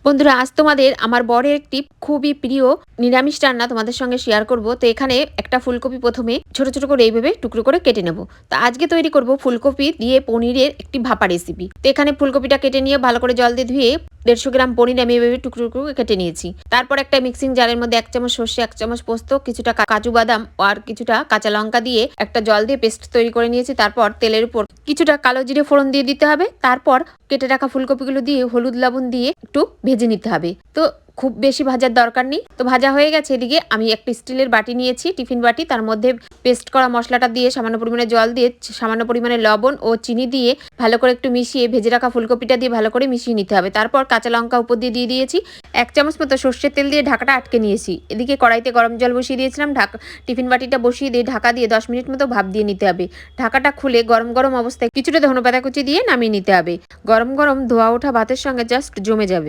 বন্ধুরা, আজ তোমাদের আমার বরের একটি খুবই প্রিয় নিরামিষ রান্না তোমাদের সঙ্গে শেয়ার করব। তো এখানে একটা ফুলকপি প্রথমে ছোট ছোট করে এইভাবে টুকরো করে কেটে নেব। তো আজকে তৈরি করব ফুলকপি দিয়ে পনিরের একটি ভাপা রেসিপি। তো এখানে ফুলকপিটা কেটে নিয়ে ভালো করে জল দিয়ে ধুয়ে 150 গ্রাম পনির আমি এভাবে টুকরো টুকরো কেটে নিয়েছি। তারপর একটা মিক্সিং জারের মধ্যে 1 চামচ সর্ষে, 1 চামচ পোস্ত, কিছুটা কাজু বাদাম আর কিছুটা কাঁচা লঙ্কা দিয়ে একটা জল দিয়ে পেস্ট তৈরি করে নিয়েছি। তারপর তেলের উপর কিছুটা কালো জিরে ফোড়ন দিয়ে দিতে হবে। তারপর কেটে রাখা ফুলকপিগুলো দিয়ে হলুদ লবণ দিয়ে একটু ভেজে নিতে হবে। তো খুব বেশি ভাজার দরকার নেই। তো ভাজা হয়ে গেছে। এদিকে আমি একটা স্টিলের বাটি নিয়েছি, টিফিন বাটি। তার মধ্যে পেস্ট করা মশলাটা দিয়ে সামান্য পরিমাণে জল দিয়ে সামান্য পরিমাণে লবণ ও চিনি দিয়ে ভালো করে একটু মিশিয়ে ভেজে রাখা ফুলকপিটা দিয়ে ভালো করে মিশিয়ে নিতে হবে। তারপর কাঁচা লঙ্কা উপর দিয়ে দিয়েছি। 1 চামচ মতো সর্ষের তেল দিয়ে ঢাকাটা আটকে নিয়েছি। এদিকে কড়াইতে গরম জল বসিয়ে দিয়েছিলাম। টিফিন বাটিটা বসিয়ে দিয়ে ঢাকা দিয়ে 10 মিনিট মতো ভাপ দিয়ে নিতে হবে। ঢাকাটা খুলে গরম গরম অবস্থায় কিছুটা ধনেপাতা কুচি দিয়ে নামিয়ে নিতে হবে। গরম গরম ধোয়া ওঠা ভাতের সঙ্গে জাস্ট জমে যাবে।